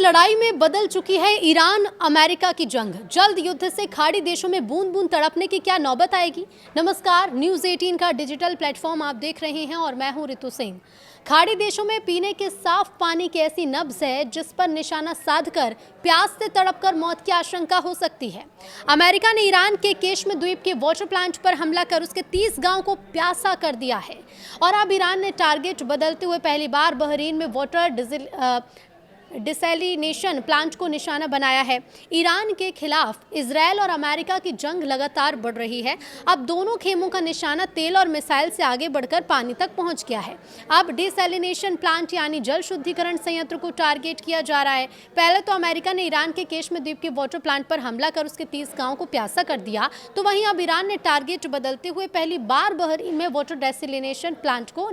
लड़ाई में बदल चुकी है ईरान अमेरिका की जंग। जल्द युद्ध से खाड़ी देशों में बूंद बूंद तड़पने की क्या नौबत आएगी। नमस्कार, न्यूज़ 18 का डिजिटल प्लेटफॉर्म आप देख रहे हैं और मैं हूं रितु सिंह। खाड़ी देशों में पीने के साफ पानी की ऐसी नब्ज है जिस पर निशाना साधकर प्यास से तड़पकर मौत की आशंका हो सकती है। अमेरिका ने ईरान के केश्म द्वीप के वाटर प्लांट पर हमला कर उसके 30 गांव को प्यासा कर दिया है और अब ईरान ने टारगेट बदलते हुए पहली बार बहरीन में वाटर डिसैलिनेशन प्लांट को निशाना बनाया है। ईरान के खिलाफ इजरायल और अमेरिका की जंग लगातार बढ़ रही है। अब दोनों खेमों का निशाना तेल और मिसाइल से आगे बढ़कर पानी तक पहुंच गया है। अब डिसैलिनेशन प्लांट यानी जल शुद्धिकरण संयंत्र को टारगेट किया जा रहा है। पहले तो अमेरिका ने ईरान के केश्म द्वीप के वाटर प्लांट पर हमला कर उसके 30 गाँव को प्यासा कर दिया, तो वहीं अब ईरान ने टारगेट बदलते हुए पहली बार बहरीन में वाटर डिसैलिनेशन प्लांट को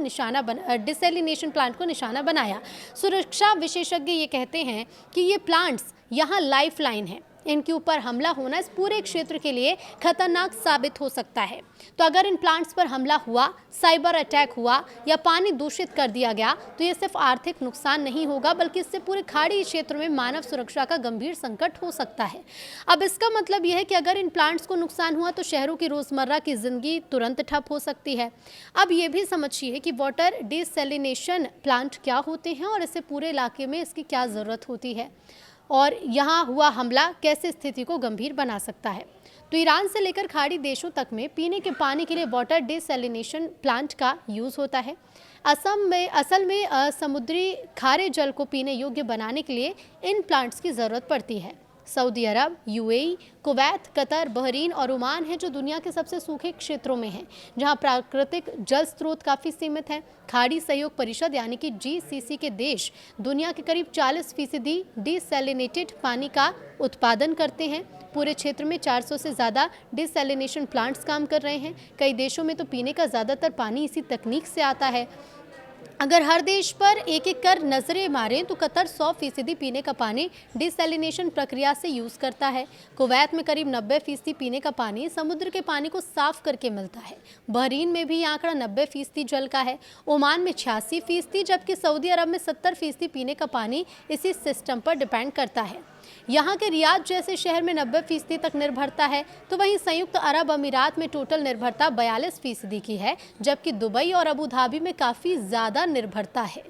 निशाना बनाया। सुरक्षा विशेषज्ञ कहते हैं कि ये प्लांट्स यहाँ लाइफलाइन है। इनके ऊपर हमला होना इस पूरे क्षेत्र के लिए खतरनाक साबित हो सकता है। तो अगर इन प्लांट्स पर हमला हुआ, साइबर अटैक हुआ या पानी दूषित कर दिया गया तो ये सिर्फ आर्थिक नुकसान नहीं होगा बल्कि इससे पूरे खाड़ी क्षेत्र में मानव सुरक्षा का गंभीर संकट हो सकता है। अब इसका मतलब यह है कि अगर इन प्लांट्स को नुकसान हुआ तो शहरों की रोजमर्रा की जिंदगी तुरंत ठप हो सकती है। अब ये भी समझिए कि वाटर डिसैलिनेशन प्लांट क्या होते हैं और इससे पूरे इलाके में इसकी क्या जरूरत होती है और यहाँ हुआ हमला कैसे स्थिति को गंभीर बना सकता है। तो ईरान से लेकर खाड़ी देशों तक में पीने के पानी के लिए वाटर डिसैलिनेशन प्लांट का यूज़ होता है। असल में समुद्री खारे जल को पीने योग्य बनाने के लिए इन प्लांट्स की ज़रूरत पड़ती है। सऊदी अरब, यूएई, कुवैत, कतर, बहरीन और ओमान है जो दुनिया के सबसे सूखे क्षेत्रों में हैं, जहां प्राकृतिक जल स्रोत काफ़ी सीमित हैं। खाड़ी सहयोग परिषद यानी कि जीसीसी के देश दुनिया के करीब 40% डिसैलिनेटेड पानी का उत्पादन करते हैं। पूरे क्षेत्र में 400 से ज़्यादा डिसैलिनेशन प्लांट्स काम कर रहे हैं। कई देशों में तो पीने का ज़्यादातर पानी इसी तकनीक से आता है। अगर हर देश पर एक एक कर नजरें मारें तो कतर 100% पीने का पानी डिसैलिनेशन प्रक्रिया से यूज़ करता है। कुवैत में करीब 90% पीने का पानी समुद्र के पानी को साफ करके मिलता है। बहरीन में भी आंकड़ा 90% जल का है। ओमान में 86%, जबकि सऊदी अरब में 70% पीने का पानी इसी सिस्टम पर डिपेंड करता है। यहाँ के रियाद जैसे शहर में 90% तक निर्भरता है, तो वहीं संयुक्त अरब अमीरात में टोटल निर्भरता 42% की है, जबकि दुबई और अबू धाबी में काफ़ी ज़्यादा निर्भरता है।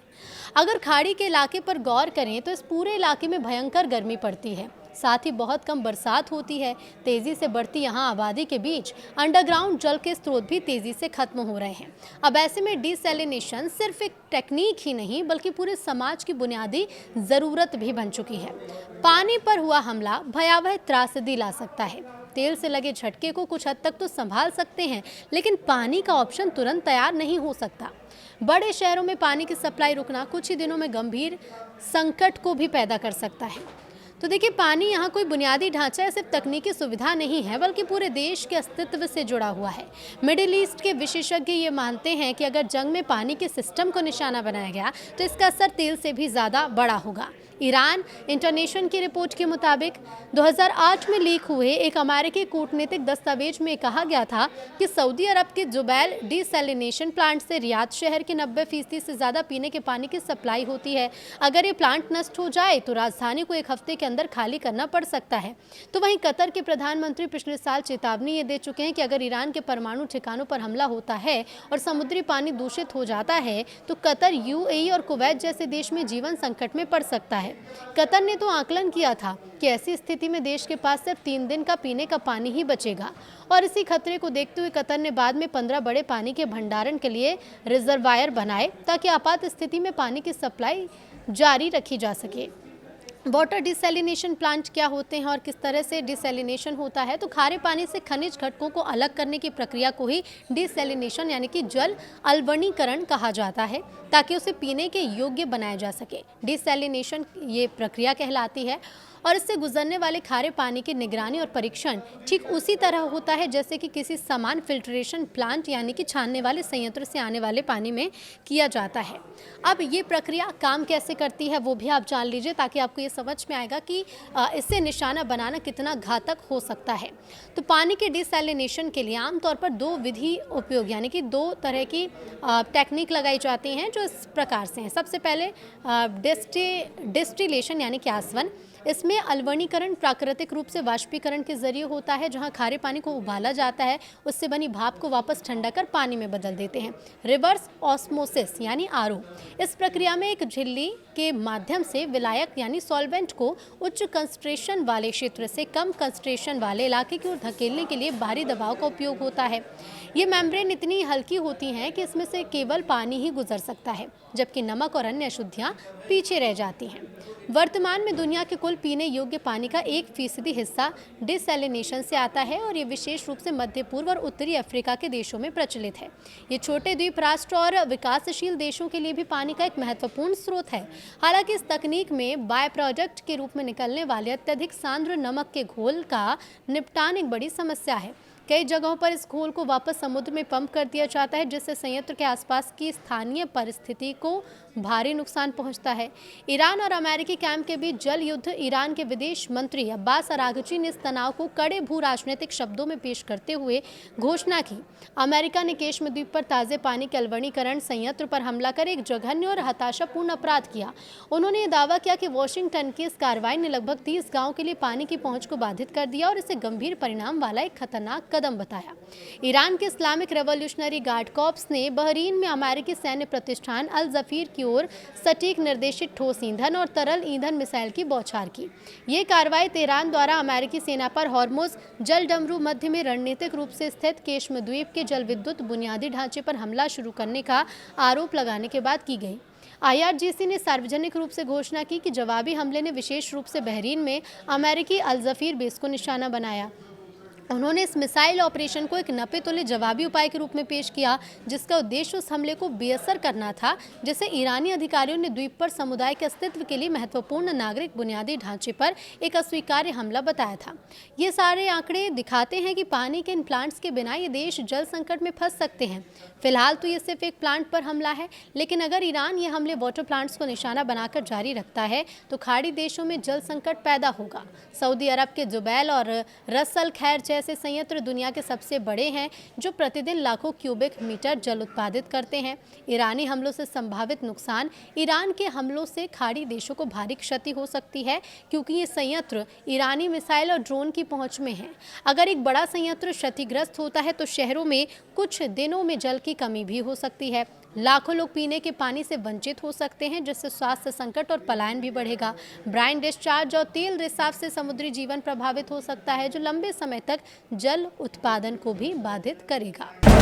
अगर खाड़ी के इलाके पर गौर करें तो इस पूरे इलाके में भयंकर गर्मी पड़ती है, साथ ही बहुत कम बरसात होती है। तेज़ी से बढ़ती यहाँ आबादी के बीच अंडरग्राउंड जल के स्रोत भी तेज़ी से खत्म हो रहे हैं। अब ऐसे में डिसैलिनेशन सिर्फ एक टेक्निक ही नहीं बल्कि पूरे समाज की बुनियादी ज़रूरत भी बन चुकी है। पानी पर हुआ हमला भयावह त्रासदी ला सकता है। तेल से लगे झटके को कुछ हद तक तो संभाल सकते हैं, लेकिन पानी का ऑप्शन तुरंत तैयार नहीं हो सकता। बड़े शहरों में पानी की सप्लाई रुकना कुछ ही दिनों में गंभीर संकट को भी पैदा कर सकता है। तो देखिए, पानी यहाँ कोई बुनियादी ढांचा या सिर्फ तकनीकी सुविधा नहीं है बल्कि पूरे देश के अस्तित्व से जुड़ा हुआ है। मिडिल ईस्ट के विशेषज्ञ ये मानते हैं कि अगर जंग में पानी के सिस्टम को निशाना बनाया गया तो इसका असर तेल से भी ज़्यादा बड़ा होगा। ईरान इंटरनेशनल की रिपोर्ट के मुताबिक 2008 में लीक हुए एक अमेरिकी कूटनीतिक दस्तावेज में कहा गया था कि सऊदी अरब के जुबैल डिसैलिनेशन प्लांट से रियाद शहर के 90% से ज़्यादा पीने के पानी की सप्लाई होती है। अगर ये प्लांट नष्ट हो जाए तो राजधानी को एक हफ्ते के अंदर खाली करना पड़ सकता है। तो वहीं कतर के प्रधानमंत्री पिछले साल चेतावनी ये दे चुके हैं कि अगर ईरान के परमाणु ठिकानों पर हमला होता है और समुद्री पानी दूषित हो जाता है तो कतर, यूएई और कुवैत जैसे देश में जीवन संकट में पड़ सकता है। कतर ने तो आकलन किया था कि ऐसी स्थिति में देश के पास सिर्फ 3 दिन का पीने का पानी ही बचेगा और इसी खतरे को देखते हुए कतर ने बाद में 15 बड़े पानी के भंडारण के लिए रिजर्वायर बनाए ताकि आपात स्थिति में पानी की सप्लाई जारी रखी जा सके। वाटर डिसैलिनेशन प्लांट क्या होते हैं और किस तरह से डिसैलिनेशन होता है? तो खारे पानी से खनिज घटकों को अलग करने की प्रक्रिया को ही डिसैलिनेशन यानी कि जल अलवणीकरण कहा जाता है ताकि उसे पीने के योग्य बनाया जा सके। डिसैलिनेशन ये प्रक्रिया कहलाती है और इससे गुजरने वाले खारे पानी की निगरानी और परीक्षण ठीक उसी तरह होता है जैसे कि किसी समान फिल्ट्रेशन प्लांट यानी कि छानने वाले संयंत्र से आने वाले पानी में किया जाता है। अब ये प्रक्रिया काम कैसे करती है वो भी आप जान लीजिए, ताकि आपको ये समझ में आएगा कि इससे निशाना बनाना कितना घातक हो सकता है। तो पानी के डिसैलिनेशन के लिए आमतौर पर दो विधि उपयोग यानी कि दो तरह की टेक्निक लगाई जाती हैं जो इस प्रकार से हैं। सबसे पहले डिस्टिलेशन यानी कि आसवन। इसमें अल्वणीकरण प्राकृतिक रूप से वाष्पीकरण के जरिए होता है, जहां खारे पानी को उबाला जाता है, उससे बनी भाप को वापस ठंडा कर पानी में बदल देते हैं। रिवर्स ऑस्मोसिस यानी आरओ। इस प्रक्रिया में एक झिल्ली के माध्यम से विलायक यानी सॉल्वेंट को उच्च कंसंट्रेशन वाले क्षेत्र से कम कंसंट्रेशन वाले इलाके की ओर धकेलने के लिए बाहरी दबाव का उपयोग होता है। ये मेम्ब्रेन इतनी हल्की होती हैं कि इसमें से केवल पानी ही गुजर सकता है, जबकि नमक और अन्य अशुद्धियां पीछे रह जाती हैं। वर्तमान में दुनिया के कुल पीने योग्य पानी का 1% हिस्सा डिसैलिनेशन से आता है और ये विशेष रूप से मध्य पूर्व और उत्तरी अफ्रीका के देशों में प्रचलित है। ये छोटे द्वीप राष्ट्र और विकासशील देशों के लिए भी पानी का एक महत्वपूर्ण स्रोत है। हालांकि इस तकनीक में बाय प्रोडक्ट के रूप में निकलने वाले अत्यधिक सांद्र नमक के घोल का निपटान एक बड़ी समस्या है। कई जगहों पर इस घोल को वापस समुद्र में पंप कर दिया जाता है, जिससे संयंत्र के आसपास की स्थानीय परिस्थिति को भारी नुकसान पहुंचता है। ईरान और अमेरिकी कैंप के बीच जल युद्ध। ईरान के विदेश मंत्री अब्बास अरागची ने इस तनाव को कड़े भू राजनीतिक शब्दों में पेश करते हुए घोषणा की। अमेरिका ने केशम द्वीप पर ताज़े पानी के अल्वणीकरण संयंत्र पर हमला कर एक जघन्य और हताशापूर्ण अपराध किया। उन्होंने ये दावा किया कि वॉशिंगटन की इस कार्रवाई ने लगभग 30 गाँव के लिए पानी की पहुँच को बाधित कर दिया और इसे गंभीर परिणाम वाला एक खतरनाक कदम बताया। ईरान के इस्लामिक रेवोल्यूशनरी गार्ड कॉर्प्स ने बहरीन में अमेरिकी सैन्य प्रतिष्ठान अल जफीर की ओर सटीक निर्देशित ठोस ईंधन और तरल ईंधन मिसाइल की बौछार की। ये कार्रवाई तेहरान द्वारा अमेरिकी सेना पर हॉर्मुज जलडमरू मध्य में रणनीतिक रूप से स्थित केशम द्वीप के जल विद्युत बुनियादी ढांचे पर हमला शुरू करने का आरोप लगाने के बाद की गई। IRGC ने सार्वजनिक रूप से घोषणा की कि जवाबी हमले ने विशेष रूप से बहरीन में अमेरिकी अल जफीर बेस को निशाना बनाया। उन्होंने इस मिसाइल ऑपरेशन को एक नपे तुल्य जवाबी उपाय के रूप में पेश किया, जिसका उद्देश्य उस हमले को बेअसर करना था जिसे ईरानी अधिकारियों ने द्वीप पर समुदाय के अस्तित्व के लिए महत्वपूर्ण नागरिक बुनियादी ढांचे पर एक अस्वीकार्य हमला बताया था। ये सारे आंकड़े दिखाते हैं कि पानी के इन प्लांट्स के बिना ये देश जल संकट में फंस सकते हैं। फिलहाल तो ये सिर्फ एक प्लांट पर हमला है, लेकिन अगर ईरान ये हमले वाटर प्लांट्स को निशाना बनाकर जारी रखता है तो खाड़ी देशों में जल संकट पैदा होगा। सऊदी अरब के जुबैल और रसल खैर जैसे संयंत्र दुनिया के सबसे बड़े हैं, जो प्रतिदिन लाखों क्यूबिक मीटर जल उत्पादित करते हैं। ईरानी हमलों से संभावित नुकसान। ईरान के हमलों से खाड़ी देशों को भारी क्षति हो सकती है, क्योंकि ये संयंत्र ईरानी मिसाइल और ड्रोन की पहुंच में है। अगर एक बड़ा संयंत्र क्षतिग्रस्त होता है तो शहरों में कुछ दिनों में जल की कमी भी हो सकती है। लाखों लोग पीने के पानी से वंचित हो सकते हैं, जिससे स्वास्थ्य संकट और पलायन भी बढ़ेगा। ब्राइन डिस्चार्ज और तेल रिसाव से समुद्री जीवन प्रभावित हो सकता है, जो लंबे समय तक जल उत्पादन को भी बाधित करेगा।